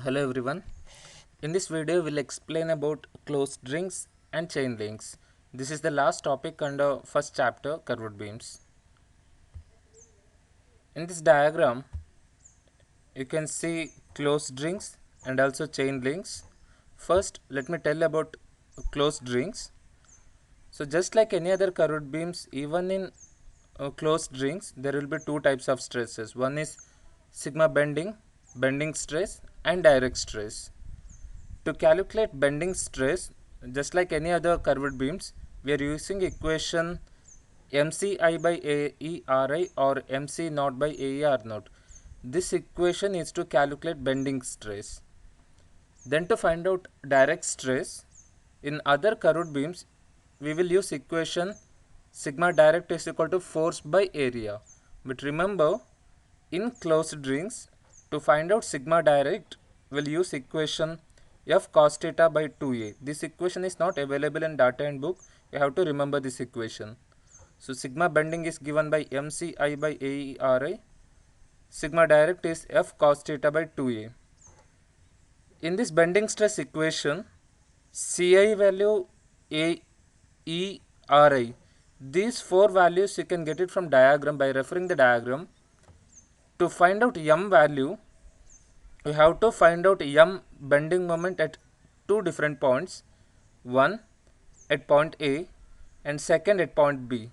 Hello everyone. In this video we'll explain about closed rings and chain links. This is the last topic under first chapter curved beams. In this diagram you can see closed rings and also chain links. First let me tell about closed rings. So just like any other curved beams, even in closed rings there will be two types of stresses. One is sigma bending stress, and direct stress. To calculate bending stress, just like any other curved beams, we are using equation MCI by AERI or MC naught by AER naught. This equation is to calculate bending stress. Then to find out direct stress, in other curved beams, we will use equation sigma direct is equal to force by area. But remember, in closed rings, to find out sigma direct, we'll use equation F cos theta by 2a. This equation is not available in data and book. You have to remember this equation. So sigma bending is given by MCI by AERI. Sigma direct is F cos theta by 2a. In this bending stress equation, Ci value, A, E, Ri, these four values you can get it from diagram by referring the diagram. To find out M value, we have to find out M bending moment at two different points. One at point A and second at point B.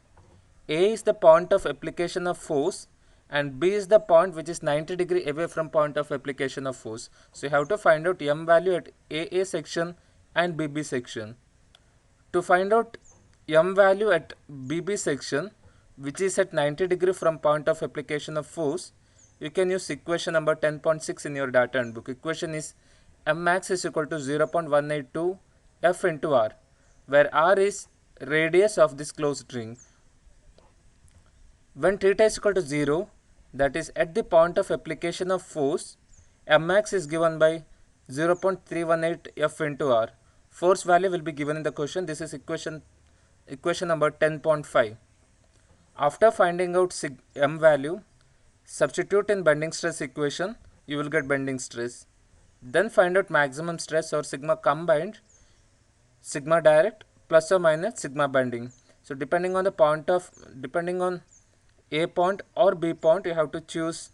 A is the point of application of force and B is the point which is 90 degree away from point of application of force. So you have to find out M value at AA section and BB section. To find out M value at BB section, which is at 90 degree from point of application of force, you can use equation number 10.6 in your data and book. Equation is M max is equal to 0.182 F into R, where R is radius of this closed ring. When theta is equal to 0, that is at the point of application of force, M max is given by 0.318 F into R. Force value will be given in the question. This is equation number 10.5. After finding out M value, substitute in bending stress equation, you will get bending stress. Then find out maximum stress or sigma combined, sigma direct plus or minus sigma bending. So depending on A point or B point, you have to choose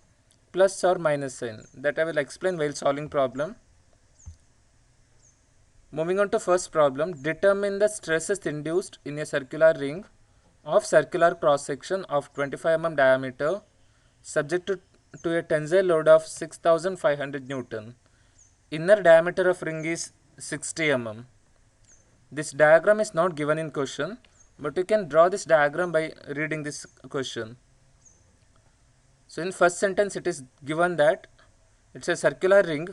plus or minus sign. That I will explain while solving problem. Moving on to first problem, determine the stresses induced in a circular ring of circular cross section of 25 mm diameter subject to a tensile load of 6500 Newton. Inner diameter of ring is 60 mm. This diagram is not given in question, but you can draw this diagram by reading this question. So in first sentence it is given that it's a circular ring.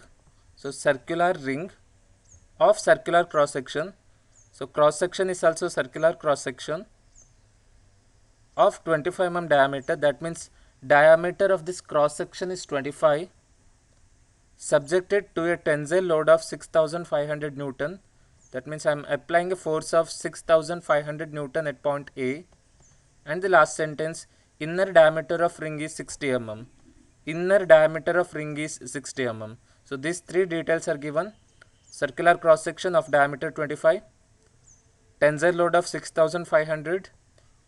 So circular ring of circular cross section. So cross section is also circular cross section of 25 mm diameter. That means diameter of this cross section is 25, subjected to a tensile load of 6500 Newton. That means I am applying a force of 6500 Newton at point A. And the last sentence, inner diameter of ring is 60 mm. Inner diameter of ring is 60 mm. So these three details are given. Circular cross section of diameter 25, tensile load of 6500,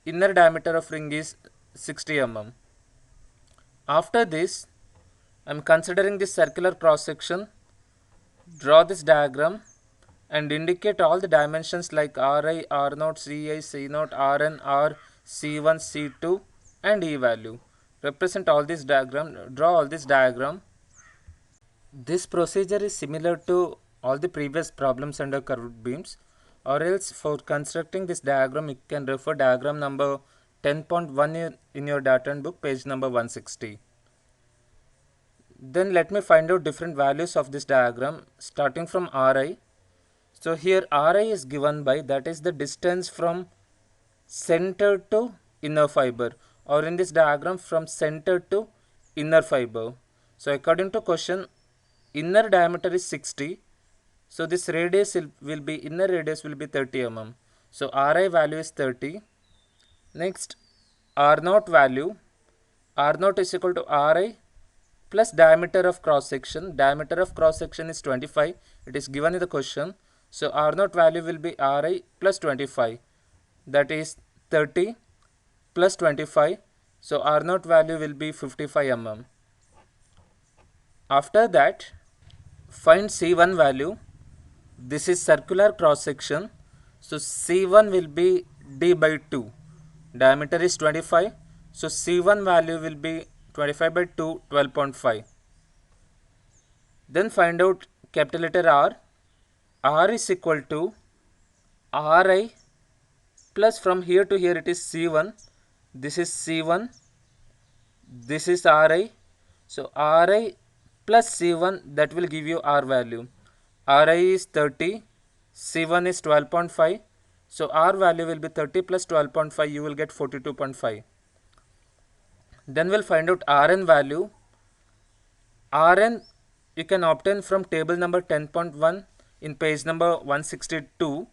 inner diameter of ring is 60 mm. After this, I am considering this circular cross section, draw this diagram and indicate all the dimensions like Ri, R0, Ci, C0, Rn, R, C1, C2 and E value. Represent all this diagram, draw all this diagram. This procedure is similar to all the previous problems under curved beams, or else for constructing this diagram you can refer diagram number 10.1 in your data and book, page number 160. Then let me find out different values of this diagram starting from Ri. So here Ri is given by, that is the distance from center to inner fiber, or in this diagram from center to inner fiber. So according to question, inner diameter is 60. So this radius will be, inner radius will be 30 mm. So Ri value is 30. Next, R0 value, R0 is equal to Ri plus diameter of cross section. Diameter of cross section is 25. It is given in the question. So R naught value will be Ri plus 25, that is 30 plus 25. So R naught value will be 55 mm. After that, find C1 value. This is circular cross section. So C1 will be D by 2. Diameter is 25. So C1 value will be 25 by 2, 12.5. Then find out capital letter R. R is equal to Ri plus, from here to here it is C1. This is C1. This is Ri. So Ri plus C1, that will give you R value. Ri is 30. C1 is 12.5. So R value will be 30 plus 12.5. You will get 42.5. Then we'll find out Rn value. Rn you can obtain from table number 10.1 in page number 162.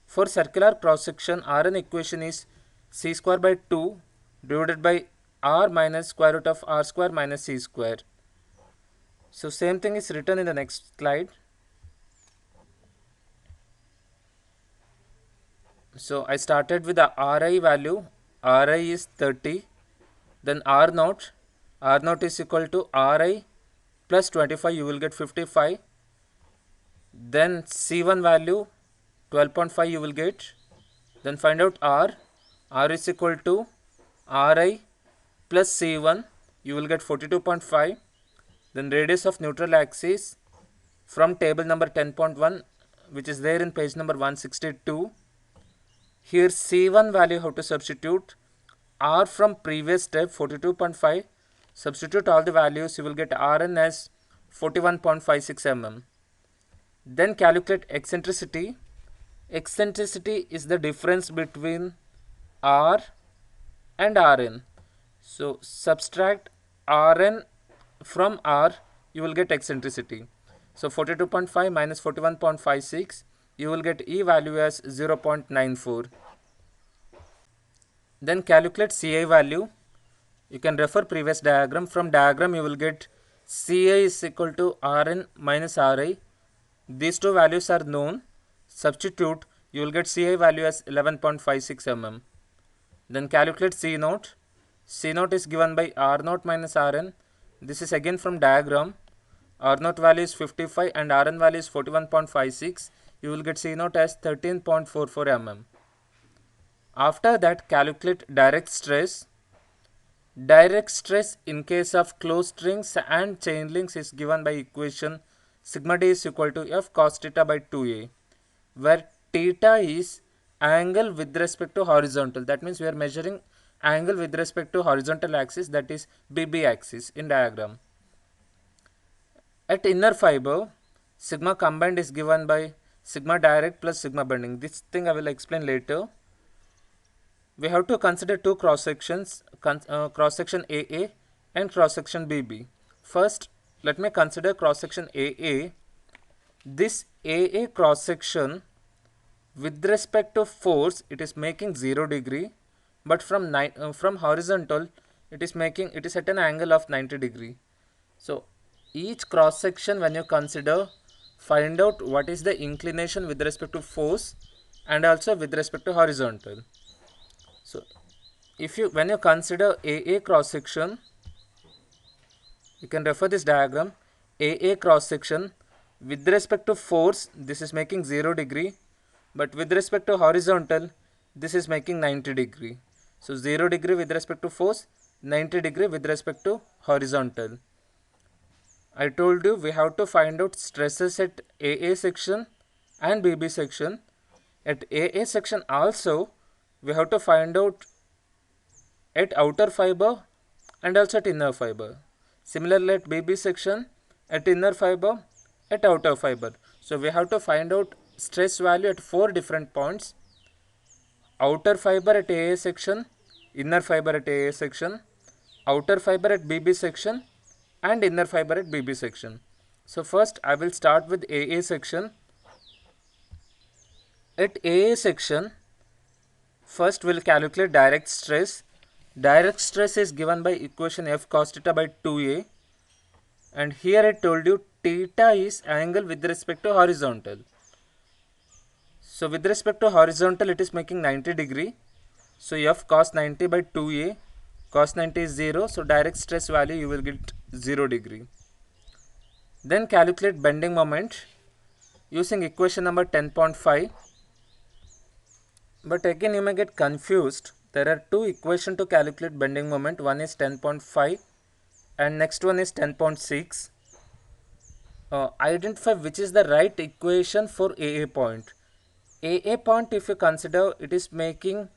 For circular cross section, Rn equation is c square by 2 divided by r minus square root of r square minus c square. So same thing is written in the next slide. So I started with the Ri value. Ri is 30. Then R naught. R naught is equal to Ri plus 25. You will get 55. Then C1 value 12.5 you will get. Then find out R. R is equal to Ri plus C1. You will get 42.5. Then radius of neutral axis from table number 10.1, which is there in page number 162. Here C1 value how to substitute. R from previous step 42.5. Substitute all the values. You will get Rn as 41.56 mm. Then calculate eccentricity. Eccentricity is the difference between R and Rn. So subtract Rn from R, you will get eccentricity. So 42.5 minus 41.56, you will get E value as 0.94. Then calculate Ci value. You can refer previous diagram. From diagram you will get Ci is equal to Rn minus Ri. These two values are known. Substitute, you will get Ci value as 11.56 mm. Then calculate C naught. C naught is given by R naught minus Rn. This is again from diagram. R naught value is 55 and Rn value is 41.56. You will get C naught as 13.44 mm. After that, calculate direct stress. Direct stress in case of closed rings and chain links is given by equation sigma d is equal to F cos theta by 2a, where theta is angle with respect to horizontal. That means we are measuring angle with respect to horizontal axis, that is BB axis in diagram. At inner fiber, sigma combined is given by sigma direct plus sigma bending. This thing I will explain later. We have to consider two cross sections, cross section AA and cross section BB. First, let me consider cross section AA. This AA cross section, with respect to force, it is making 0 degree, but from horizontal, it is at an angle of 90 degree. So each cross section, when you consider, find out what is the inclination with respect to force and also with respect to horizontal. So when you consider AA cross section, you can refer this diagram. AA cross section, with respect to force, this is making 0 degree, but with respect to horizontal, this is making 90 degree. So 0 degree with respect to force, 90 degree with respect to horizontal. I told you we have to find out stresses at AA section and BB section. At AA section also, we have to find out at outer fiber and also at inner fiber. Similarly at BB section, at inner fiber, at outer fiber. So we have to find out stress value at 4 different points. Outer fiber at AA section, inner fiber at AA section, outer fiber at BB section and inner fiber at BB section. So first I will start with AA section. At AA section, first we will calculate direct stress. Direct stress is given by equation F cos theta by 2a. and here I told you theta is angle with respect to horizontal. So with respect to horizontal it is making 90 degree. So f cos 90 by 2a, cos 90 is 0, so direct stress value you will get 0 degree. Then calculate bending moment using equation number 10.5. But again you may get confused. There are two equations to calculate bending moment. One is 10.5 and next one is 10.6. Identify which is the right equation for AA point. AA point, if you consider, it is making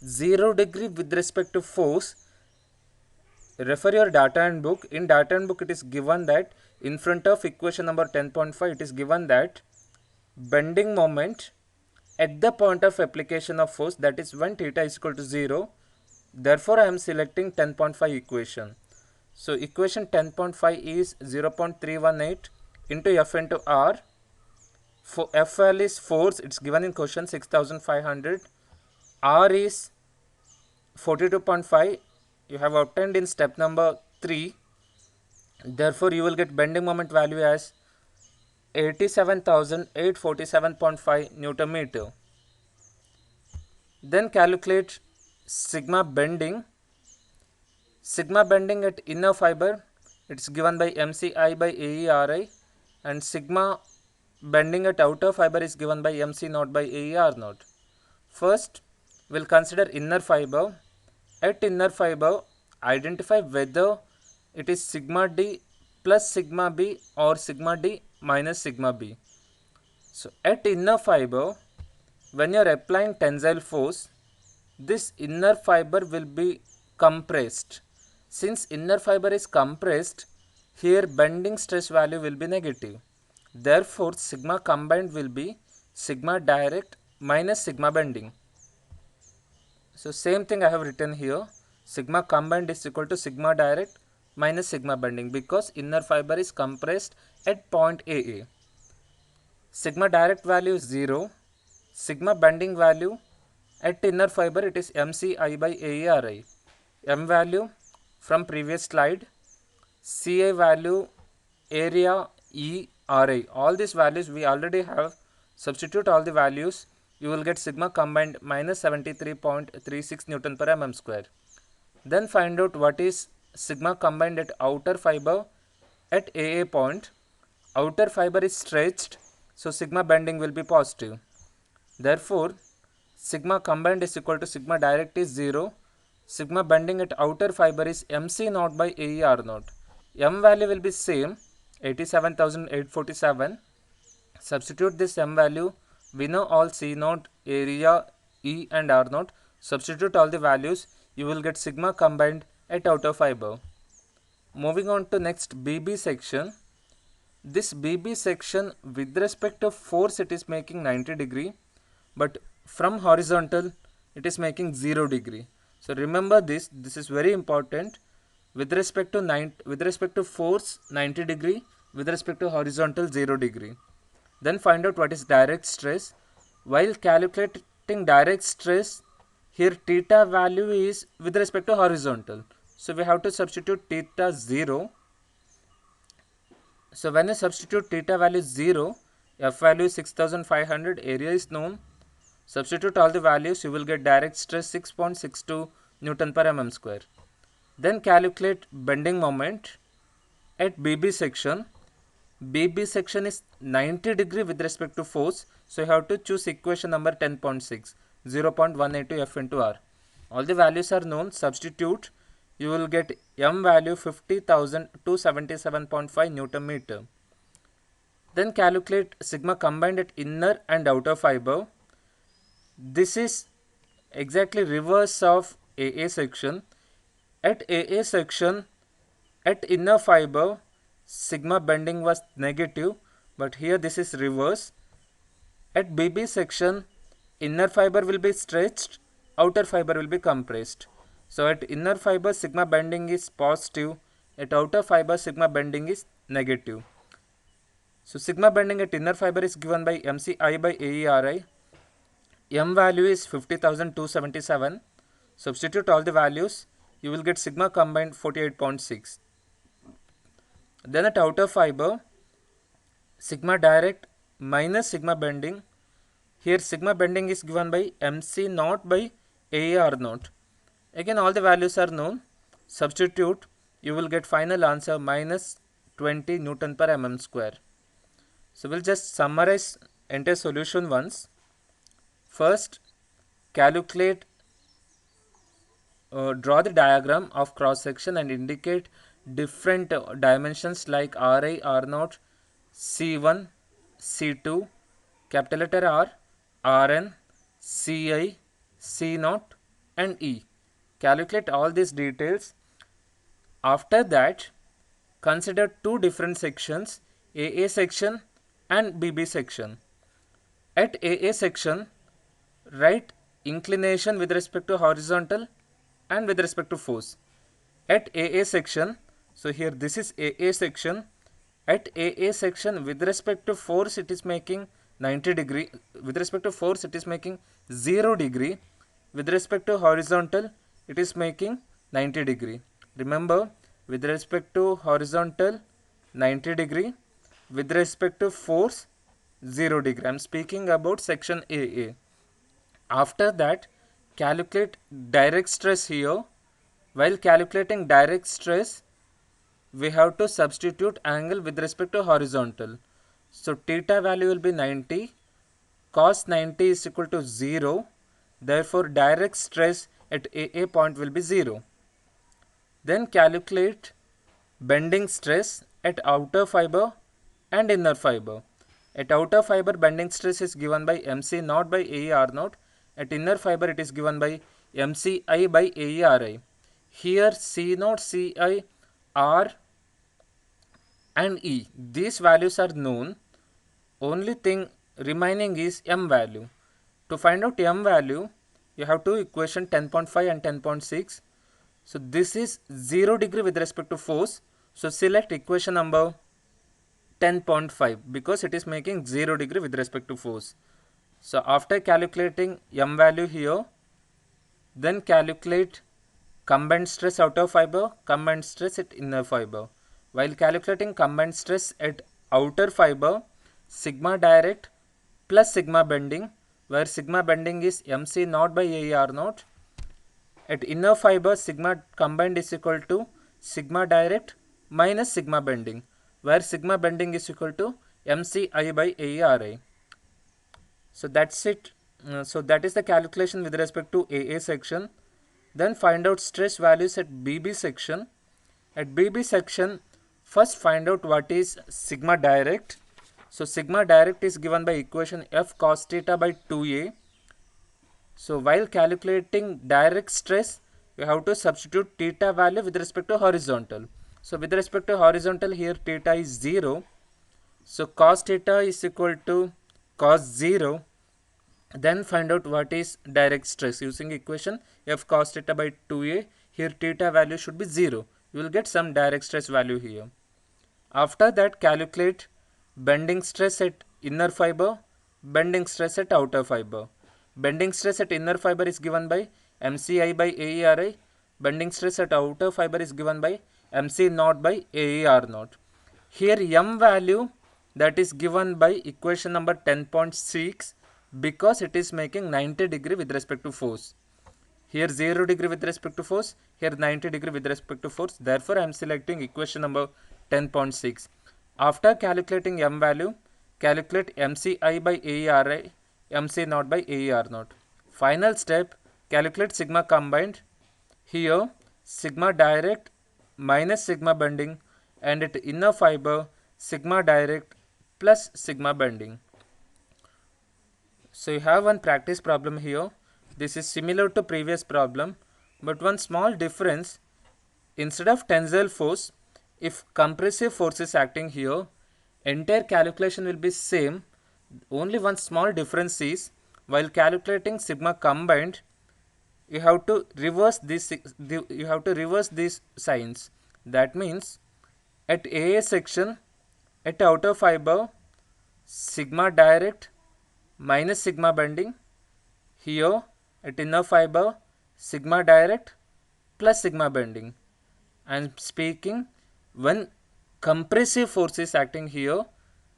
0 degree with respect to force. Refer your data and book. In data and book it is given that in front of equation number 10.5 it is given that bending moment at the point of application of force, that is when theta is equal to 0. Therefore I am selecting 10.5 equation. So equation 10.5 is 0.318 into F into R. For FL is force, it's given in question 6500. R is 42.5. You have obtained in step number 3. Therefore you will get bending moment value as 87,847.5 Newton meter. Then calculate sigma bending. Sigma bending at inner fiber, it's given by MCI by AERI, and sigma bending at outer fiber is given by MC naught by AER naught. First, we'll consider inner fiber. At inner fiber, identify whether it is sigma D plus sigma B or sigma D minus sigma B. So at inner fiber, when you are applying tensile force, this inner fiber will be compressed. Since inner fiber is compressed, here bending stress value will be negative. Therefore, sigma combined will be sigma direct minus sigma bending. So same thing I have written here. Sigma combined is equal to sigma direct minus sigma bending because inner fiber is compressed at point AA. Sigma direct value is 0. Sigma bending value at inner fiber it is MCI by AERI. M value from previous slide, CA value, area, E, RI. All these values we already have. Substitute all the values. You will get sigma combined minus 73.36 Newton per mm square. Then find out what is sigma combined at outer fiber at AA point. Outer fiber is stretched, so sigma bending will be positive. Therefore, sigma combined is equal to sigma direct is 0. Sigma bending at outer fiber is MC naught by AER naught. M value will be same, 87,847. Substitute this M value. We know all C naught, area, E and R naught. Substitute all the values. You will get sigma combined at outer fiber. Moving on to next BB section. This BB section with respect to force it is making 90 degree. But from horizontal it is making 0 degree. So remember this is very important. With respect to force 90 degree, with respect to horizontal 0 degree. Then find out what is direct stress. While calculating direct stress, here theta value is with respect to horizontal. So we have to substitute theta 0. So when you substitute theta value 0, F value is 6500, area is known. Substitute all the values, you will get direct stress 6.62 Newton per mm square. Then calculate bending moment at BB section. BB section is 90 degree with respect to force. So you have to choose equation number 10.6, 0.182 F into R. All the values are known. Substitute. You will get M value 50,277.5 Newton meter. Then calculate sigma combined at inner and outer fiber. This is exactly reverse of AA section. At AA section, at inner fiber, sigma bending was negative, but here this is reverse. At BB section, inner fiber will be stretched, outer fiber will be compressed. So at inner fiber, sigma bending is positive, at outer fiber, sigma bending is negative. So sigma bending at inner fiber is given by MCI by AERI. M value is 50,277. Substitute all the values. You will get sigma combined 48.6. Then at outer fiber, sigma direct minus sigma bending. Here sigma bending is given by MC naught by AR naught. Again all the values are known. Substitute, you will get final answer minus 20 Newton per mm square. So we'll just summarize entire solution once. First, calculate, draw the diagram of cross section and indicate different dimensions like Ri, R0, C1, C2, capital letter R, Rn, Ci, C0 and E. Calculate all these details. After that, consider two different sections, AA section and BB section. At AA section, write inclination with respect to horizontal and with respect to force. At AA section, so here this is AA section. At AA section, with respect to force it is making 90 degree, with respect to force it is making 0 degree, with respect to horizontal it is making 90 degree. Remember, with respect to horizontal 90 degree, with respect to force 0 degree. I am speaking about section AA. After that, calculate direct stress here. While calculating direct stress, we have to substitute angle with respect to horizontal. So theta value will be 90, cos 90 is equal to 0. Therefore, direct stress at AA point will be 0. Then calculate bending stress at outer fiber and inner fiber. At outer fiber, bending stress is given by MC naught by AE R naught. At inner fiber, it is given by MCI by AE RI. Here C naught, CI, R and E, these values are known. Only thing remaining is M value. To find out M value, you have two equation 10.5 and 10.6. So this is 0 degree with respect to force. So select equation number 10.5 because it is making 0 degree with respect to force. So after calculating M value here, then calculate combined stress outer fiber, combined stress at inner fiber. While calculating combined stress at outer fiber, sigma direct plus sigma bending, where sigma bending is MC naught by AR naught. At inner fiber, sigma combined is equal to sigma direct minus sigma bending, where sigma bending is equal to MCI by ARI. So that's it. So that is the calculation with respect to AA section. Then find out stress values at BB section. At BB section, first find out what is sigma direct. So sigma direct is given by equation F cos theta by 2A. So while calculating direct stress, you have to substitute theta value with respect to horizontal. So with respect to horizontal, here theta is 0. So cos theta is equal to cos 0. Then find out what is direct stress using equation F cos theta by 2A. Here theta value should be 0. You will get some direct stress value here. After that, calculate bending stress at inner fiber, bending stress at outer fiber. Bending stress at inner fiber is given by MCI by AERI. Bending stress at outer fiber is given by MC naught by AER naught. Here M value that is given by equation number 10.6 because it is making 90 degree with respect to force. Here 0 degree with respect to force, here 90 degree with respect to force. Therefore, I am selecting equation number 10.6. After calculating M value, calculate MCI by AERI, MC naught by AER naught. Final step, calculate sigma combined. Here, sigma direct minus sigma bending, and at inner fiber, sigma direct plus sigma bending. So you have one practice problem here. This is similar to previous problem, but one small difference. Instead of tensile force, if compressive force is acting here, entire calculation will be same. Only one small difference is while calculating sigma combined, you have to reverse these signs. That means at AA section, at outer fiber, sigma direct minus sigma bending. Here at inner fiber, sigma direct plus sigma bending. I am speaking when compressive force is acting here,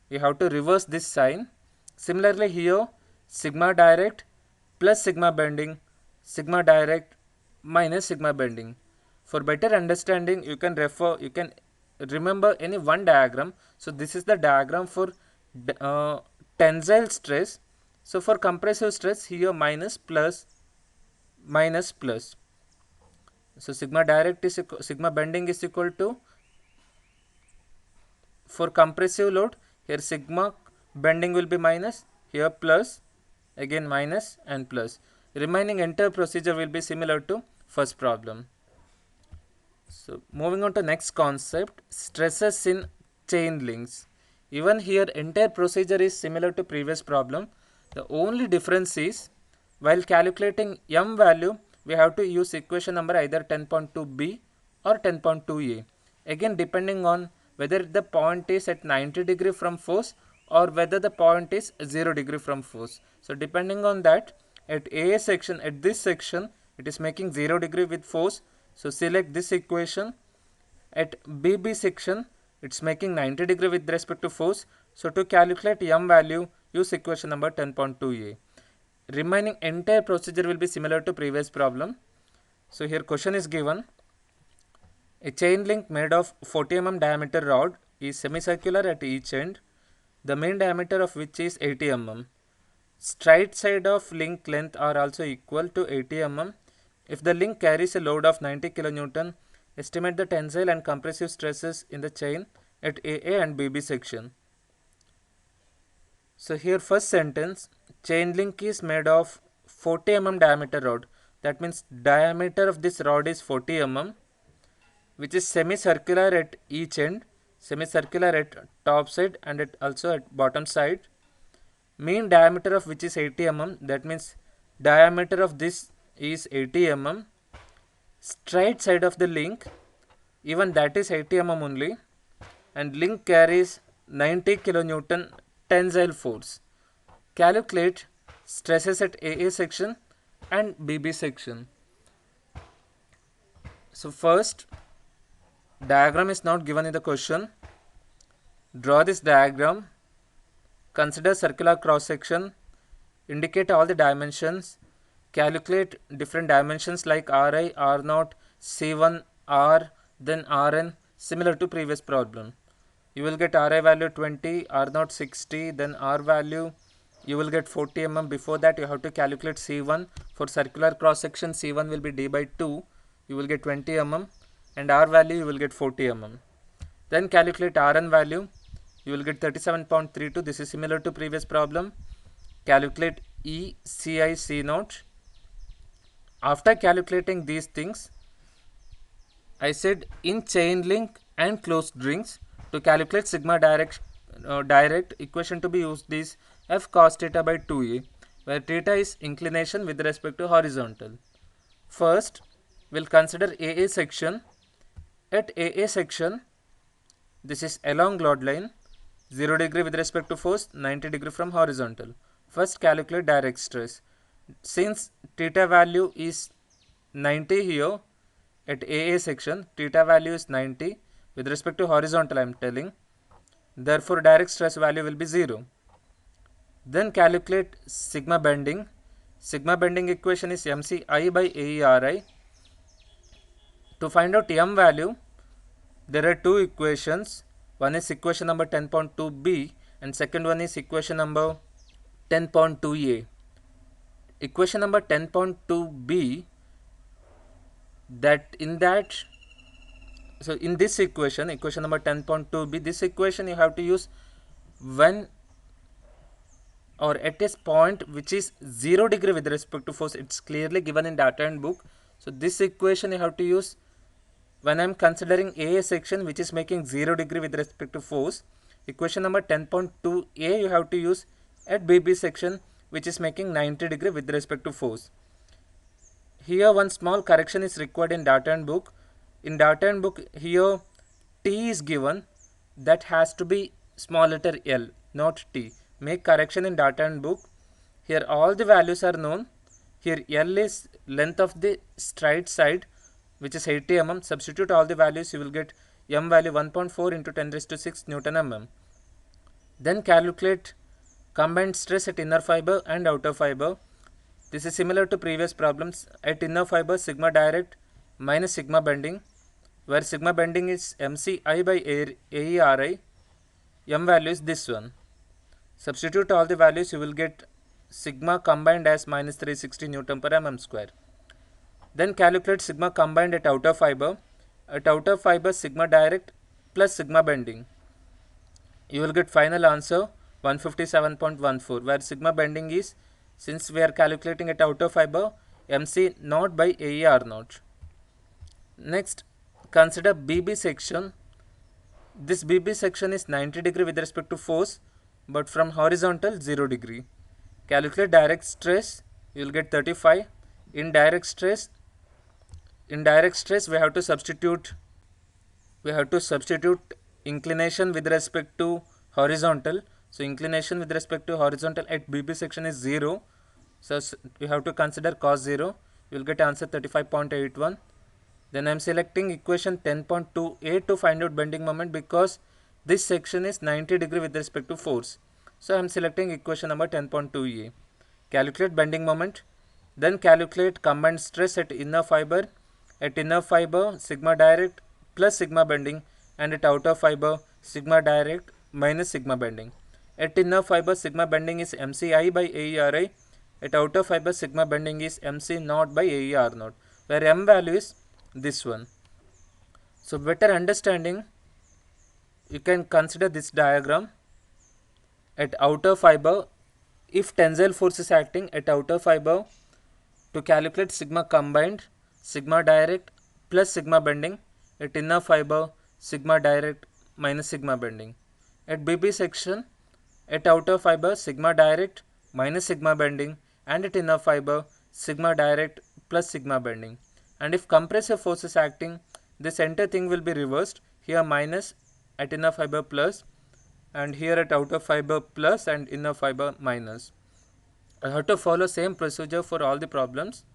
we have to reverse this sign. Similarly here, sigma direct plus sigma bending, sigma direct minus sigma bending. For better understanding, you can remember any one diagram. So this is the diagram for tensile stress. So for compressive stress, here minus plus minus plus. So sigma direct is sigma bending is equal to, for compressive load, here sigma bending will be minus, here plus, again minus and plus. Remaining entire procedure will be similar to first problem. So moving on to next concept, stresses in chain links. Even here entire procedure is similar to previous problem. The only difference is, while calculating m value, we have to use equation number either 10.2b or 10.2a. Again, depending on whether the point is at 90 degree from force or whether the point is 0 degree from force. So depending on that, at AA section, at this section, it is making 0 degree with force. So select this equation. At BB section, it's making 90 degree with respect to force. So to calculate m value, use equation number 10.2a. Remaining entire procedure will be similar to previous problem. So here question is given. A chain link made of 40 mm diameter rod is semicircular at each end, the mean diameter of which is 80 mm. Straight side of link length are also equal to 80 mm. If the link carries a load of 90 kN, estimate the tensile and compressive stresses in the chain at AA and BB section. So here first sentence, chain link is made of 40 mm diameter rod. That means diameter of this rod is 40 mm, which is semicircular at each end, semicircular at top side and also at bottom side. Mean diameter of which is 80 mm. That means diameter of this is 80 mm. Straight side of the link, even that is 80 mm only, and link carries 90 kN tensile force. Calculate stresses at AA section and BB section. So first, diagram is not given in the question. Draw this diagram. Consider circular cross section. Indicate all the dimensions. Calculate different dimensions like Ri, R0, C1, R, then Rn, similar to previous problem. You will get Ri value 20, R0 60, then R value you will get 40 mm. Before that you have to calculate C1. For circular cross section, C1 will be d by 2. You will get 20 mm, and R value you will get 40 mm. Then calculate Rn value. You will get 37.32. This is similar to previous problem. Calculate E, Ci, C0. After calculating these things, I said in chain link and closed rings, to calculate sigma direct equation to be used is F cos theta by 2a, where theta is inclination with respect to horizontal. First, we'll consider AA section. At AA section, this is along load line, 0 degree with respect to force, 90 degree from horizontal. First calculate direct stress. Since theta value is 90 here, at AA section, theta value is 90 with respect to horizontal I am telling. Therefore, direct stress value will be 0. Then calculate sigma bending. Sigma bending equation is MCI by AERI. To find out M value, there are two equations. One is equation number 10.2b and second one is equation number 10.2a. Equation number 10.2b, so in this equation, equation number 10.2b, this equation you have to use when or at a point which is 0 degree with respect to force. It's clearly given in data and book. So this equation you have to use when I am considering AA section which is making 0 degree with respect to force. Equation number 10.2a you have to use at BB section which is making 90 degree with respect to force. Here one small correction is required in data and book. In data and book, here T is given, that has to be small letter L, not T. Make correction in data and book. Here all the values are known. Here L is length of the straight side which is 80 mm. Substitute all the values, you will get M value 1.4 into 10 raised to 6 Newton mm. Then calculate combined stress at inner fiber and outer fiber. This is similar to previous problems. At inner fiber, sigma direct minus sigma bending, where sigma bending is MCI by AERI. M value is this one. Substitute all the values, you will get sigma combined as minus 360 Newton per mm square. Then calculate sigma combined at outer fiber. At outer fiber, sigma direct plus sigma bending. You will get final answer 157.14, where sigma bending is, since we are calculating at outer fiber, MC naught by AER naught. Next, consider BB section. This BB section is 90 degree with respect to force, but from horizontal 0 degree. Calculate direct stress, you will get 35. In direct stress we have to substitute inclination with respect to horizontal. So inclination with respect to horizontal at BB section is 0. So we have to consider cos 0. You will get answer 35.81. Then I am selecting equation 10.28 to find out bending moment, because this section is 90 degree with respect to force. So I am selecting equation number 10.2a. Calculate bending moment. Then calculate combined stress at inner fiber. At inner fiber, sigma direct plus sigma bending, and at outer fiber, sigma direct minus sigma bending. At inner fiber, sigma bending is MCI by AERI. At outer fiber, sigma bending is MC naught by AER naught, where M value is this one. So better understanding, you can consider this diagram. At outer fiber, if tensile force is acting at outer fiber, to calculate sigma combined, sigma direct plus sigma bending. At inner fiber, sigma direct minus sigma bending. At BB section, at outer fiber, sigma direct minus sigma bending, and at inner fiber, sigma direct plus sigma bending. And if compressive force is acting, this entire thing will be reversed. Here minus, at inner fiber plus, and here at outer fiber plus and inner fiber minus. I have to follow same procedure for all the problems.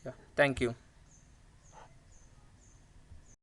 Yeah, thank you.